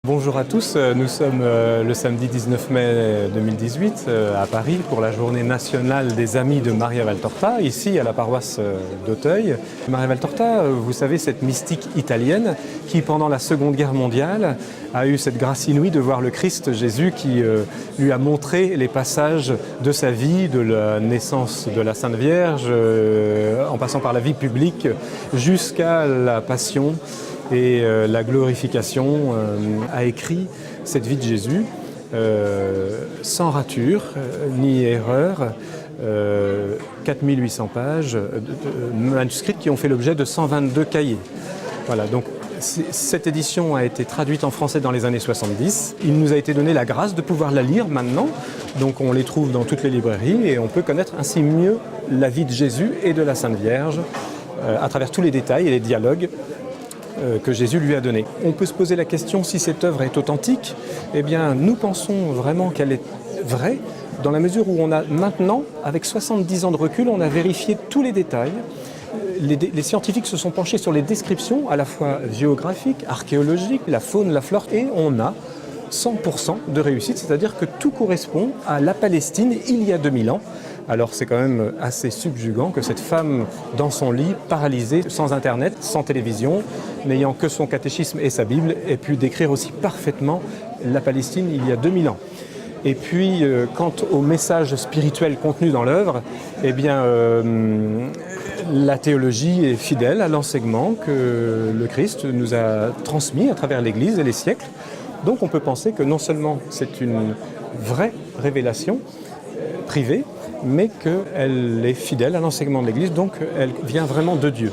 Bonjour à tous, nous sommes le samedi 19 mai 2018 à Paris pour la journée nationale des Amis de Maria Valtorta, ici à la paroisse d'Auteuil. Maria Valtorta, vous savez, cette mystique italienne qui pendant la Seconde Guerre mondiale a eu cette grâce inouïe de voir le Christ Jésus qui lui a montré les passages de sa vie, de la naissance de la Sainte Vierge, en passant par la vie publique jusqu'à la Passion et la glorification, a écrit cette vie de Jésus sans rature ni erreur, 4800 pages manuscrites qui ont fait l'objet de 122 cahiers. Voilà, donc cette édition a été traduite en français dans les années 70. Il nous a été donné la grâce de pouvoir la lire maintenant, donc on les trouve dans toutes les librairies et on peut connaître ainsi mieux la vie de Jésus et de la Sainte Vierge à travers tous les détails et les dialogues que Jésus lui a donné. On peut se poser la question si cette œuvre est authentique. Eh bien, nous pensons vraiment qu'elle est vraie, dans la mesure où on a maintenant, avec 70 ans de recul, on a vérifié tous les détails. Les scientifiques se sont penchés sur les descriptions, à la fois géographiques, archéologiques, la faune, la flore, et on a 100% de réussite, c'est-à-dire que tout correspond à la Palestine il y a 2000 ans. Alors c'est quand même assez subjugant que cette femme dans son lit, paralysée, sans internet, sans télévision, n'ayant que son catéchisme et sa Bible, ait pu décrire aussi parfaitement la Palestine il y a 2000 ans. Et puis quant au message spirituel contenu dans l'œuvre, eh bien la théologie est fidèle à l'enseignement que le Christ nous a transmis à travers l'Église et les siècles. Donc on peut penser que non seulement c'est une vraie révélation privée, mais qu'elle est fidèle à l'enseignement de l'Église, donc elle vient vraiment de Dieu.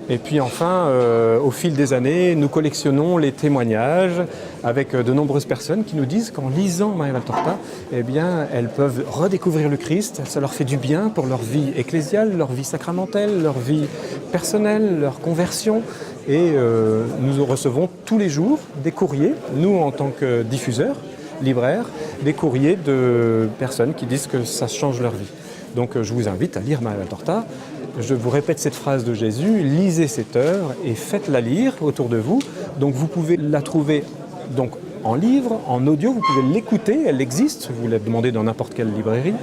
Et puis enfin, au fil des années, nous collectionnons les témoignages avec de nombreuses personnes qui nous disent qu'en lisant Maria Valtorta, eh bien, elles peuvent redécouvrir le Christ, ça leur fait du bien pour leur vie ecclésiale, leur vie sacramentelle, leur vie personnelle, leur conversion. Et nous recevons tous les jours des courriers, nous en tant que diffuseurs, libraires, des courriers de personnes qui disent que ça change leur vie. Donc je vous invite à lire Maria Valtorta. Je vous répète cette phrase de Jésus, lisez cette œuvre et faites-la lire autour de vous. Donc vous pouvez la trouver donc, en livre, en audio, vous pouvez l'écouter, elle existe, vous la demandez dans n'importe quelle librairie.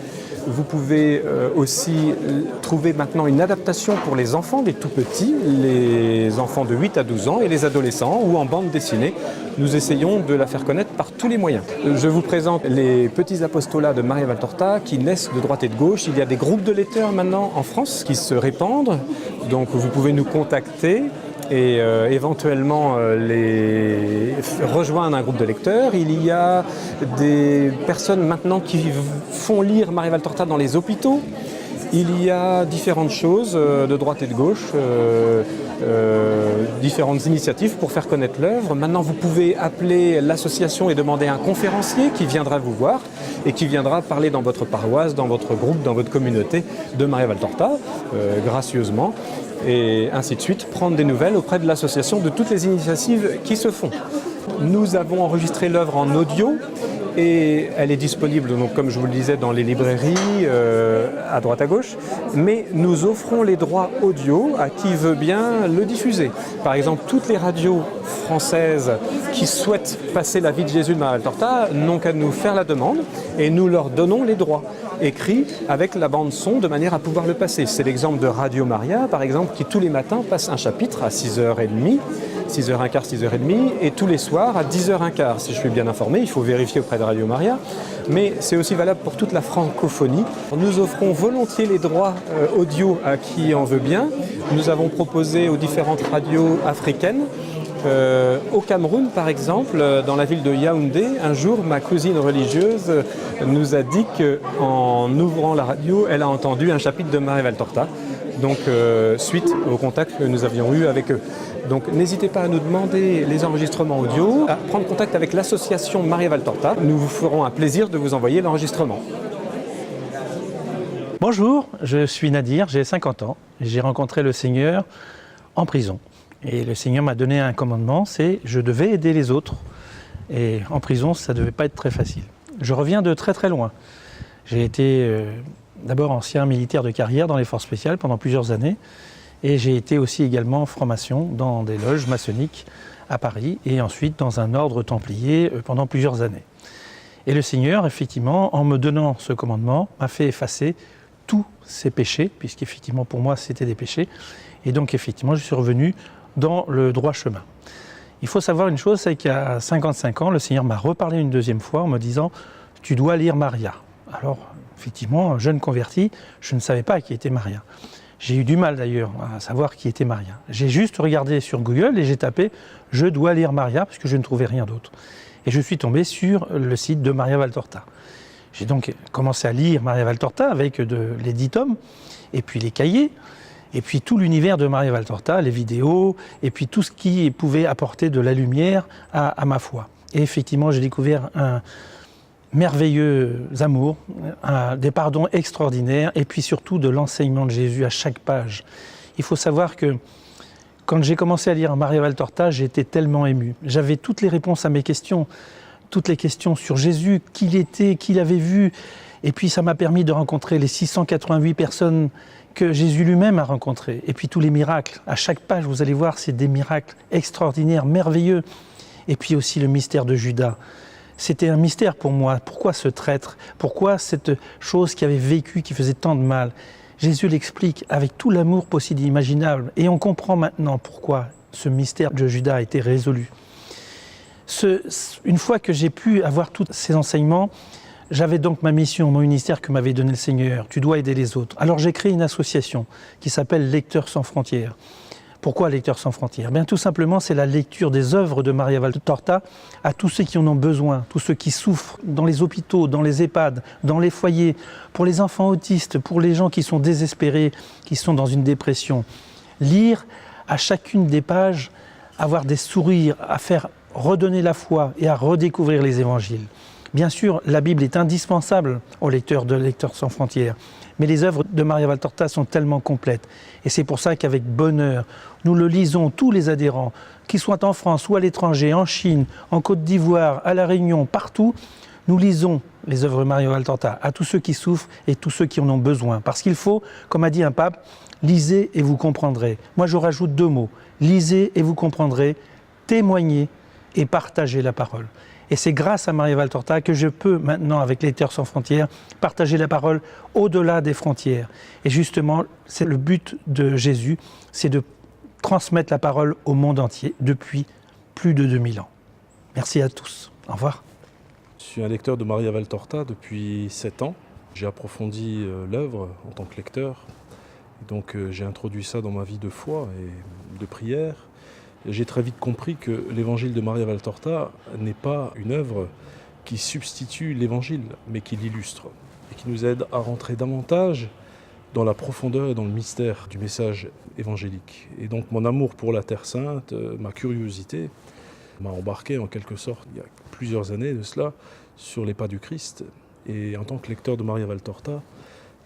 Vous pouvez aussi trouver maintenant une adaptation pour les enfants, les tout petits, les enfants de 8 à 12 ans et les adolescents, ou en bande dessinée. Nous essayons de la faire connaître par tous les moyens. Je vous présente les petits apostolats de Maria Valtorta qui naissent de droite et de gauche. Il y a des groupes de lecteurs maintenant en France qui se répandent, donc vous pouvez nous contacter et éventuellement les rejoindre un groupe de lecteurs. Il y a des personnes maintenant qui font lire Maria Valtorta dans les hôpitaux. Il y a différentes choses de droite et de gauche, différentes initiatives pour faire connaître l'œuvre. Maintenant, vous pouvez appeler l'association et demander un conférencier qui viendra vous voir et qui viendra parler dans votre paroisse, dans votre groupe, dans votre communauté de Maria Valtorta, gracieusement, et ainsi de suite, prendre des nouvelles auprès de l'association de toutes les initiatives qui se font. Nous avons enregistré l'œuvre en audio et elle est disponible, donc, comme je vous le disais, dans les librairies, à droite à gauche, mais nous offrons les droits audio à qui veut bien le diffuser. Par exemple, toutes les radios françaises qui souhaitent passer la vie de Jésus de Maria Valtorta n'ont qu'à nous faire la demande et nous leur donnons les droits écrits avec la bande son de manière à pouvoir le passer. C'est l'exemple de Radio Maria, par exemple, qui tous les matins passe un chapitre à 6h30, 6h15, 6h30, et tous les soirs à 10h15. Si je suis bien informé, il faut vérifier auprès de Radio Maria, mais c'est aussi valable pour toute la francophonie. Nous offrons volontiers les droits audio à qui en veut bien. Nous avons proposé aux différentes radios africaines. Au Cameroun, par exemple, dans la ville de Yaoundé, un jour, ma cousine religieuse nous a dit qu'en ouvrant la radio, elle a entendu un chapitre de Maria Valtorta, donc suite au contact que nous avions eu avec eux. Donc n'hésitez pas à nous demander les enregistrements audio, à prendre contact avec l'association Maria Valtorta. Nous vous ferons un plaisir de vous envoyer l'enregistrement. Bonjour, je suis Nadir, j'ai 50 ans. J'ai rencontré le Seigneur en prison. Et le Seigneur m'a donné un commandement, c'est je devais aider les autres. Et en prison, ça ne devait pas être très facile. Je reviens de très très loin. J'ai été d'abord ancien militaire de carrière dans les forces spéciales pendant plusieurs années. Et j'ai été aussi également en formation dans des loges maçonniques à Paris et ensuite dans un ordre templier pendant plusieurs années. Et le Seigneur, effectivement, en me donnant ce commandement, m'a fait effacer tous ces péchés, puisqu'effectivement pour moi c'était des péchés, et donc effectivement je suis revenu dans le droit chemin. Il faut savoir une chose, c'est qu'à 55 ans, le Seigneur m'a reparlé une deuxième fois en me disant « Tu dois lire Maria ». Alors, effectivement, jeune converti, je ne savais pas qui était Maria. J'ai eu du mal d'ailleurs à savoir qui était Maria. J'ai juste regardé sur Google et j'ai tapé « Je dois lire Maria » parce que je ne trouvais rien d'autre. Et je suis tombé sur le site de Maria Valtorta. J'ai donc commencé à lire Maria Valtorta avec les 10 tomes, et puis les cahiers, et puis tout l'univers de Maria Valtorta, les vidéos, et puis tout ce qui pouvait apporter de la lumière à ma foi. Et effectivement, j'ai découvert un merveilleux amour, des pardons extraordinaires, et puis surtout de l'enseignement de Jésus à chaque page. Il faut savoir que quand j'ai commencé à lire Maria Valtorta, j'ai été tellement ému. J'avais toutes les réponses à mes questions, toutes les questions sur Jésus, qui il était, qui l'avait vu, et puis ça m'a permis de rencontrer les 688 personnes que Jésus lui-même a rencontrées, et puis tous les miracles. À chaque page, vous allez voir, c'est des miracles extraordinaires, merveilleux, et puis aussi le mystère de Judas. C'était un mystère pour moi. Pourquoi ce traître? Pourquoi cette chose qui avait vécu, qui faisait tant de mal? Jésus l'explique avec tout l'amour possible et imaginable. Et on comprend maintenant pourquoi ce mystère de Judas a été résolu. Une fois que j'ai pu avoir tous ces enseignements, j'avais donc ma mission, mon ministère que m'avait donné le Seigneur. Tu dois aider les autres. Alors j'ai créé une association qui s'appelle Lecteurs sans frontières. Pourquoi Lecteurs sans frontières? Bien, tout simplement, c'est la lecture des œuvres de Maria Valtorta à tous ceux qui en ont besoin, tous ceux qui souffrent dans les hôpitaux, dans les EHPAD, dans les foyers, pour les enfants autistes, pour les gens qui sont désespérés, qui sont dans une dépression. Lire à chacune des pages, avoir des sourires, à faire redonner la foi et à redécouvrir les évangiles. Bien sûr, la Bible est indispensable aux lecteurs de Lecteurs sans frontières, mais les œuvres de Maria Valtorta sont tellement complètes. Et c'est pour ça qu'avec bonheur, nous le lisons, tous les adhérents, qu'ils soient en France ou à l'étranger, en Chine, en Côte d'Ivoire, à La Réunion, partout, nous lisons les œuvres de Maria Valtorta à tous ceux qui souffrent et tous ceux qui en ont besoin. Parce qu'il faut, comme a dit un pape, lisez et vous comprendrez. Moi, je rajoute 2 mots. Lisez et vous comprendrez, témoignez et partagez la parole. Et c'est grâce à Maria Valtorta que je peux maintenant, avec Lecteurs sans frontières, partager la parole au-delà des frontières. Et justement, c'est le but de Jésus, c'est de transmettre la parole au monde entier depuis plus de 2000 ans. Merci à tous. Au revoir. Je suis un lecteur de Maria Valtorta depuis 7 ans. J'ai approfondi l'œuvre en tant que lecteur. Et donc j'ai introduit ça dans ma vie de foi et de prière. J'ai très vite compris que l'évangile de Maria Valtorta n'est pas une œuvre qui substitue l'évangile, mais qui l'illustre et qui nous aide à rentrer davantage dans la profondeur et dans le mystère du message évangélique. Et donc mon amour pour la Terre Sainte, ma curiosité, m'a embarqué en quelque sorte, il y a plusieurs années de cela, sur les pas du Christ. Et en tant que lecteur de Maria Valtorta,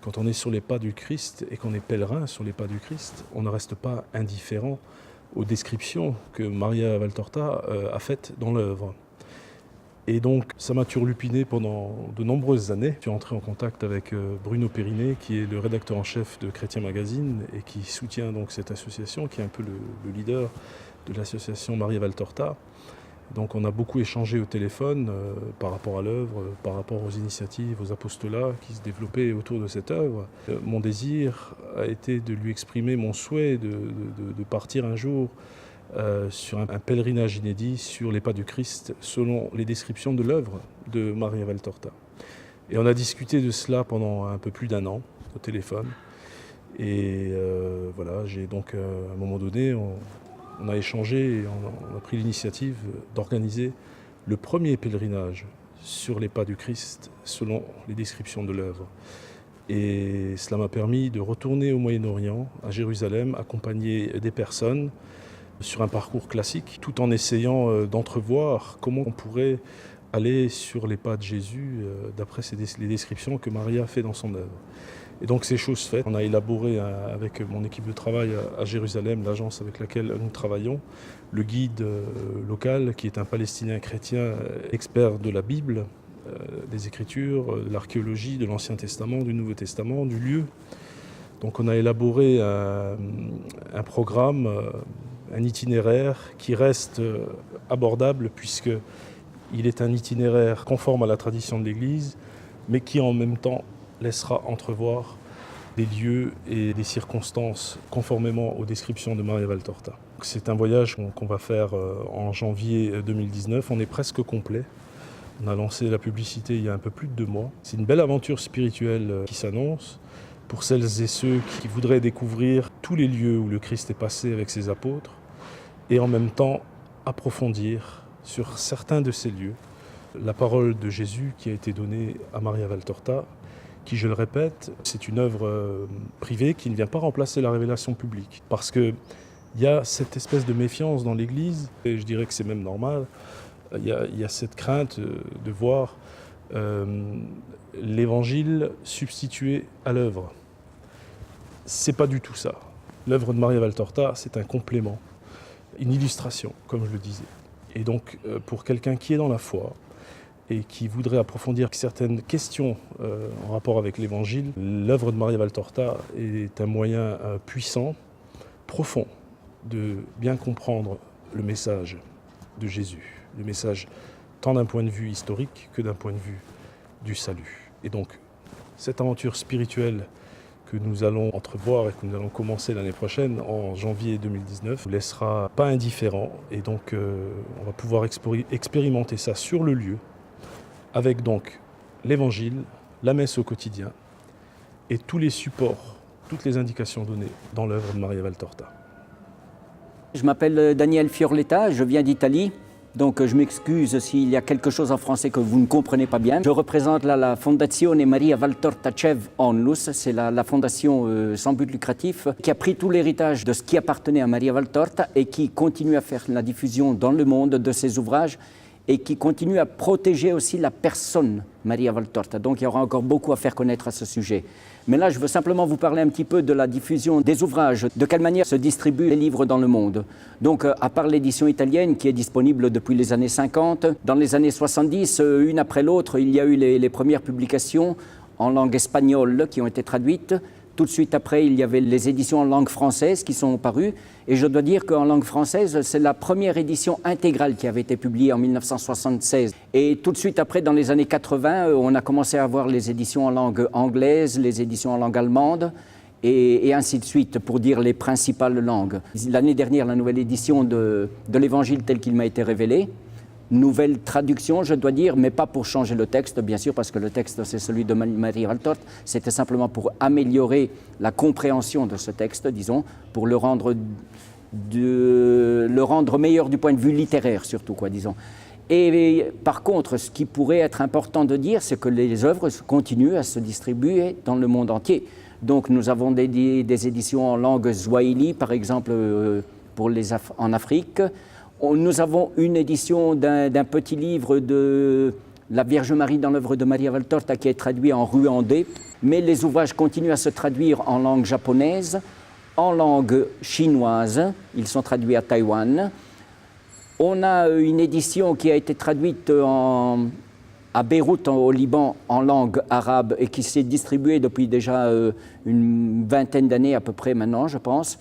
quand on est sur les pas du Christ et qu'on est pèlerin sur les pas du Christ, on ne reste pas indifférent aux descriptions que Maria Valtorta a faites dans l'œuvre. Et donc, ça m'a turlupiné pendant de nombreuses années. Je suis entré en contact avec Bruno Périnet, qui est le rédacteur en chef de Chrétien Magazine et qui soutient donc cette association, qui est un peu le leader de l'association Maria Valtorta. Donc on a beaucoup échangé au téléphone par rapport à l'œuvre, par rapport aux initiatives, aux apostolats qui se développaient autour de cette œuvre. Mon désir a été de lui exprimer mon souhait de partir un jour sur un pèlerinage inédit sur les pas du Christ selon les descriptions de l'œuvre de Maria Valtorta. Et on a discuté de cela pendant un peu plus d'1 an au téléphone. Et voilà, j'ai donc à un moment donné, on a échangé et on a pris l'initiative d'organiser le premier pèlerinage sur les pas du Christ selon les descriptions de l'œuvre. Et cela m'a permis de retourner au Moyen-Orient, à Jérusalem, accompagner des personnes sur un parcours classique, tout en essayant d'entrevoir comment on pourrait aller sur les pas de Jésus d'après les descriptions que Maria fait dans son œuvre. Et donc c'est chose faite. On a élaboré avec mon équipe de travail à Jérusalem, l'agence avec laquelle nous travaillons, le guide local qui est un Palestinien chrétien expert de la Bible, des Écritures, de l'archéologie, de l'Ancien Testament, du Nouveau Testament, du lieu. Donc on a élaboré un programme, un itinéraire qui reste abordable puisqu'il est un itinéraire conforme à la tradition de l'Église, mais qui en même temps laissera entrevoir des lieux et des circonstances conformément aux descriptions de Maria Valtorta. C'est un voyage qu'on va faire en janvier 2019, on est presque complet. On a lancé la publicité il y a un peu plus de 2 mois. C'est une belle aventure spirituelle qui s'annonce pour celles et ceux qui voudraient découvrir tous les lieux où le Christ est passé avec ses apôtres et en même temps approfondir sur certains de ces lieux la parole de Jésus qui a été donnée à Maria Valtorta, qui, je le répète, c'est une œuvre privée qui ne vient pas remplacer la révélation publique. Parce qu'il y a cette espèce de méfiance dans l'Église, et je dirais que c'est même normal, il y a cette crainte de voir l'Évangile substitué à l'œuvre. C'est pas du tout ça. L'œuvre de Maria Valtorta, c'est un complément, une illustration, comme je le disais. Et donc, pour quelqu'un qui est dans la foi, et qui voudrait approfondir certaines questions en rapport avec l'Évangile, l'œuvre de Maria Valtorta est un moyen puissant, profond, de bien comprendre le message de Jésus, le message tant d'un point de vue historique que d'un point de vue du salut. Et donc, cette aventure spirituelle que nous allons entrevoir et que nous allons commencer l'année prochaine, en janvier 2019, ne laissera pas indifférent. Et donc, on va pouvoir expérimenter ça sur le lieu, avec donc l'Évangile, la messe au quotidien et tous les supports, toutes les indications données dans l'œuvre de Maria Valtorta. Je m'appelle Daniel Fiorletta, je viens d'Italie, donc je m'excuse s'il y a quelque chose en français que vous ne comprenez pas bien. Je représente là la Fondazione Maria Valtorta Cev Onlus, c'est la fondation sans but lucratif qui a pris tout l'héritage de ce qui appartenait à Maria Valtorta et qui continue à faire la diffusion dans le monde de ses ouvrages et qui continue à protéger aussi la personne Maria Valtorta. Donc il y aura encore beaucoup à faire connaître à ce sujet. Mais là, je veux simplement vous parler un petit peu de la diffusion des ouvrages, de quelle manière se distribuent les livres dans le monde. Donc, à part l'édition italienne qui est disponible depuis les années 50, dans les années 70, une après l'autre, il y a eu les premières publications en langue espagnole qui ont été traduites. Tout de suite après, il y avait les éditions en langue française qui sont parues. Et je dois dire qu'en langue française, c'est la première édition intégrale qui avait été publiée en 1976. Et tout de suite après, dans les années 80, on a commencé à avoir les éditions en langue anglaise, les éditions en langue allemande, et ainsi de suite, pour dire les principales langues. L'année dernière, la nouvelle édition de l'Évangile tel qu'il m'a été révélé, nouvelle traduction, je dois dire, mais pas pour changer le texte, bien sûr, parce que le texte, c'est celui de Maria Valtorta. C'était simplement pour améliorer la compréhension de ce texte, disons, pour le rendre meilleur du point de vue littéraire, surtout, quoi, disons. Et par contre, ce qui pourrait être important de dire, c'est que les œuvres continuent à se distribuer dans le monde entier. Donc, nous avons des éditions en langue swahili, par exemple, en Afrique. Nous avons une édition d'un petit livre de la Vierge Marie dans l'œuvre de Maria Valtorta qui est traduit en rwandais, mais les ouvrages continuent à se traduire en langue japonaise, en langue chinoise, ils sont traduits à Taïwan. On a une édition qui a été traduite à Beyrouth, au Liban, en langue arabe et qui s'est distribuée depuis déjà une vingtaine d'années à peu près maintenant, je pense.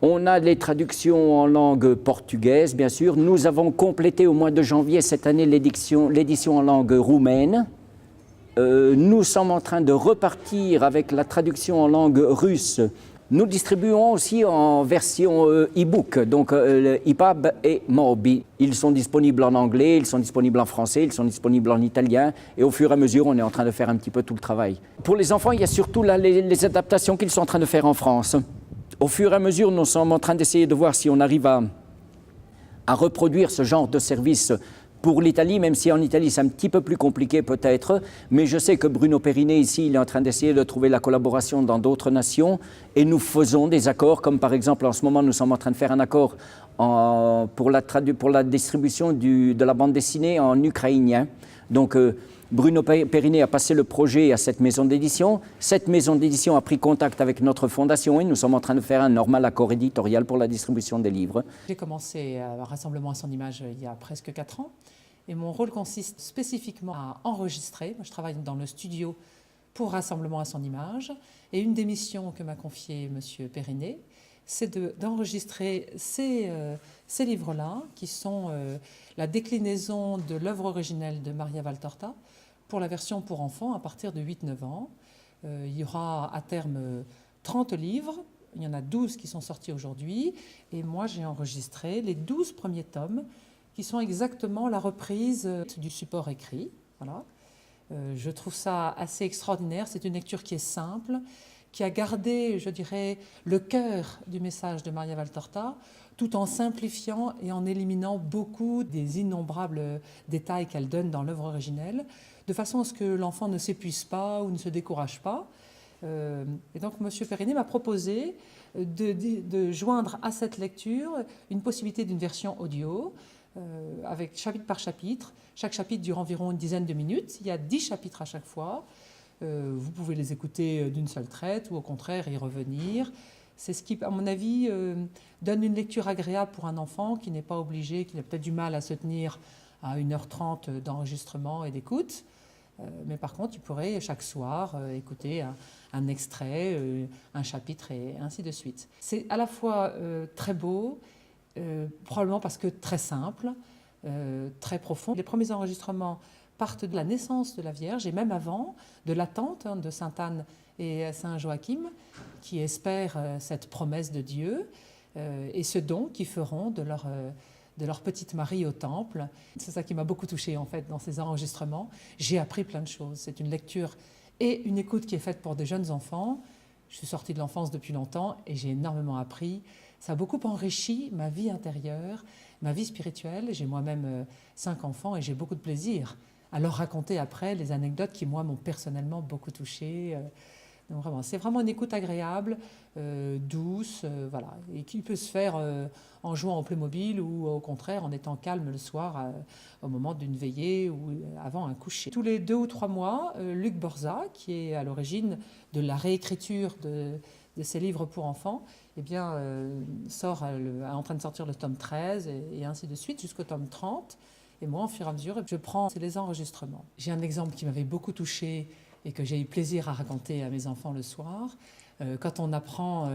On a les traductions en langue portugaise, bien sûr. Nous avons complété au mois de janvier cette année l'édition en langue roumaine. Nous sommes en train de repartir avec la traduction en langue russe. Nous distribuons aussi en version e-book, donc EPUB et Mobi. Ils sont disponibles en anglais, ils sont disponibles en français, ils sont disponibles en italien. Et au fur et à mesure, on est en train de faire un petit peu tout le travail. Pour les enfants, il y a surtout là, les adaptations qu'ils sont en train de faire en France. Au fur et à mesure, nous sommes en train d'essayer de voir si on arrive à reproduire ce genre de service pour l'Italie, même si en Italie c'est un petit peu plus compliqué peut-être, mais je sais que Bruno Perinet ici, il est en train d'essayer de trouver la collaboration dans d'autres nations et nous faisons des accords, comme par exemple en ce moment nous sommes en train de faire un accord pour la distribution de la bande dessinée en ukrainien. Donc Bruno Perinet a passé le projet à cette maison d'édition. Cette maison d'édition a pris contact avec notre fondation et nous sommes en train de faire un normal accord éditorial pour la distribution des livres. J'ai commencé à Rassemblement à son image il y a presque 4 ans et mon rôle consiste spécifiquement à enregistrer. Moi, je travaille dans le studio pour Rassemblement à son image et une des missions que m'a confiée M. Perinet, c'est d'enregistrer ces livres-là, qui sont la déclinaison de l'œuvre originelle de Maria Valtorta, pour la version pour enfants à partir de 8-9 ans. Il y aura à terme 30 livres, il y en a 12 qui sont sortis aujourd'hui, et moi j'ai enregistré les 12 premiers tomes, qui sont exactement la reprise du support écrit. Voilà. Je trouve ça assez extraordinaire, c'est une lecture qui est simple, qui a gardé, je dirais, le cœur du message de Maria Valtorta, tout en simplifiant et en éliminant beaucoup des innombrables détails qu'elle donne dans l'œuvre originelle, de façon à ce que l'enfant ne s'épuise pas ou ne se décourage pas. Et donc M. Perrinet m'a proposé de joindre à cette lecture une possibilité d'une version audio, avec chapitre par chapitre. Chaque chapitre dure environ une dizaine de minutes. Il y a 10 chapitres à chaque fois. Vous pouvez les écouter d'une seule traite ou au contraire y revenir. C'est ce qui, à mon avis, donne une lecture agréable pour un enfant qui n'est pas obligé, qui a peut-être du mal à se tenir à 1h30 d'enregistrement et d'écoute. Mais par contre, il pourrait chaque soir écouter un extrait, un chapitre et ainsi de suite. C'est à la fois très beau, probablement parce que très simple, très profond. Les premiers enregistrements partent de la naissance de la Vierge et même avant, de l'attente de Sainte Anne et Saint Joachim, qui espèrent cette promesse de Dieu et ce don qu'ils feront de leur petite Marie au temple. C'est ça qui m'a beaucoup touchée en fait dans ces enregistrements. J'ai appris plein de choses. C'est une lecture et une écoute qui est faite pour des jeunes enfants. Je suis sortie de l'enfance depuis longtemps et j'ai énormément appris. Ça a beaucoup enrichi ma vie intérieure, ma vie spirituelle. J'ai moi-même 5 enfants et j'ai beaucoup de plaisir à leur raconter après les anecdotes qui, moi, m'ont personnellement beaucoup touchée. Donc vraiment, c'est vraiment une écoute agréable, douce, voilà, et qui peut se faire en jouant au Playmobil ou au contraire en étant calme le soir au moment d'une veillée ou avant un coucher. Tous les 2 ou 3 mois, Luc Borza, qui est à l'origine de la réécriture de ces livres pour enfants, eh bien, est en train de sortir le tome 13 et ainsi de suite jusqu'au tome 30. Et moi, au fur et à mesure, je prends les enregistrements. J'ai un exemple qui m'avait beaucoup touchée et que j'ai eu plaisir à raconter à mes enfants le soir, quand on apprend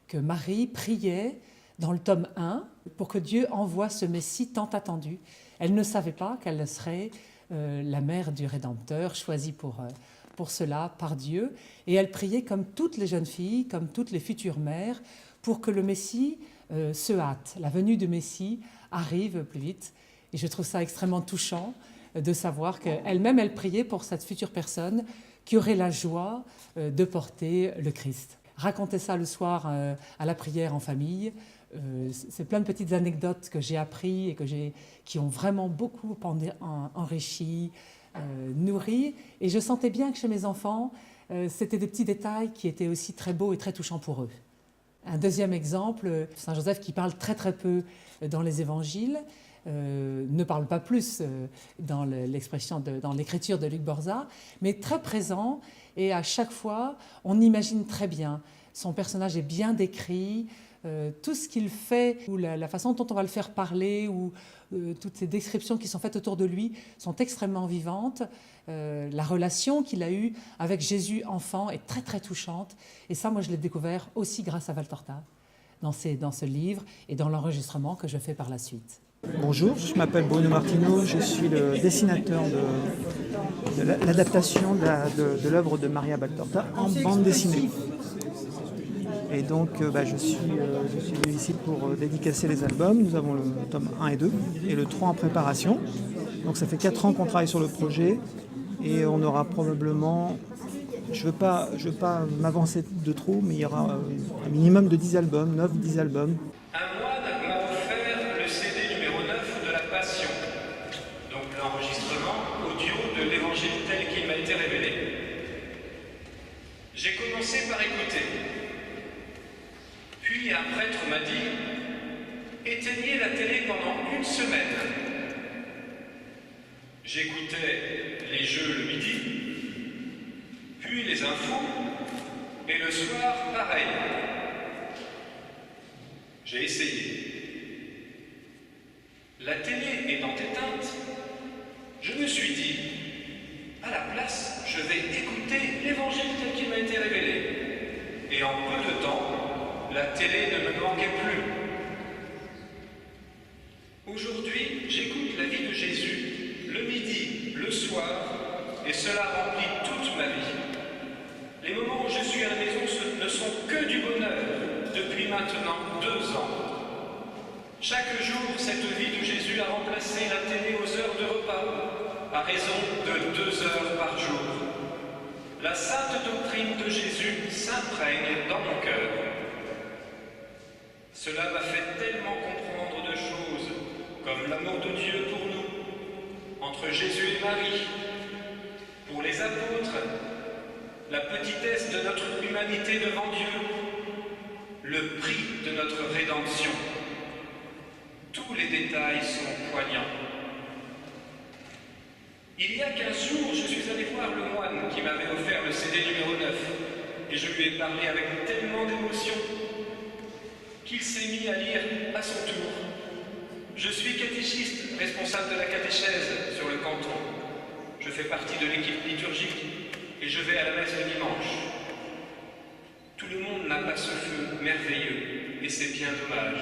que Marie priait dans le tome 1 pour que Dieu envoie ce Messie tant attendu. Elle ne savait pas qu'elle serait la mère du Rédempteur, choisie pour cela par Dieu. Et elle priait comme toutes les jeunes filles, comme toutes les futures mères, pour que le Messie se hâte, la venue du Messie arrive plus vite. Et je trouve ça extrêmement touchant de savoir qu'elle-même, elle priait pour cette future personne qui aurait la joie de porter le Christ. Raconter ça le soir à la prière en famille, c'est plein de petites anecdotes que j'ai apprises et qui ont vraiment beaucoup enrichi, nourri. Et je sentais bien que chez mes enfants, c'était des petits détails qui étaient aussi très beaux et très touchants pour eux. Un deuxième exemple, Saint Joseph qui parle très très peu dans les évangiles, ne parle pas plus dans l'écriture de Luc Borza, mais très présent, et à chaque fois, on imagine très bien. Son personnage est bien décrit, tout ce qu'il fait, ou la façon dont on va le faire parler, ou toutes ces descriptions qui sont faites autour de lui sont extrêmement vivantes. La relation qu'il a eue avec Jésus enfant est très très touchante, et ça, moi, je l'ai découvert aussi grâce à Valtorta, dans ce livre et dans l'enregistrement que je fais par la suite. Bonjour, je m'appelle Bruno Martino, je suis le dessinateur de l'adaptation de l'œuvre de Maria Valtorta en bande dessinée. Et donc je suis venu ici pour dédicacer les albums. Nous avons le tome 1 et 2 et le 3 en préparation. Donc ça fait 4 ans qu'on travaille sur le projet et on aura probablement, je veux pas m'avancer de trop, mais il y aura un minimum de 10 albums, 9-10 albums. Un moine m'a offert le CD numéro 9 de la Passion, donc l'enregistrement audio de l'évangile tel qu'il m'a été révélé. J'ai commencé par écouter. Puis un prêtre m'a dit « Éteignez la télé pendant une semaine ». J'écoutais les jeux le midi, puis les infos, et le soir, pareil. J'ai essayé. La télé étant éteinte, je me suis dit, à la place, je vais écouter l'évangile tel qu'il m'a été révélé. Et en peu de temps, la télé ne me manquait plus. Aujourd'hui, j'écoute la vie de Jésus, le midi, le soir, et cela remplit toute ma vie. Les moments où je suis à la maison ne sont que du bonheur, depuis maintenant 2 ans. Chaque jour, cette vie de Jésus a remplacé la télé aux heures de repas, à raison de 2 heures par jour. La sainte doctrine de Jésus s'imprègne dans mon cœur. Cela m'a fait tellement comprendre de choses, comme l'amour de Dieu pour nous, entre Jésus et Marie, pour les apôtres, la petitesse de notre humanité devant Dieu, le prix de notre rédemption. Tous les détails sont poignants. Il y a 15 jours, je suis allé voir le moine qui m'avait offert le CD numéro 9 et je lui ai parlé avec tellement d'émotion qu'il s'est mis à lire à son tour. Je suis catéchiste, responsable de la catéchèse sur le canton. Je fais partie de l'équipe liturgique et je vais à la messe le dimanche. Tout le monde n'a pas ce feu merveilleux et c'est bien dommage.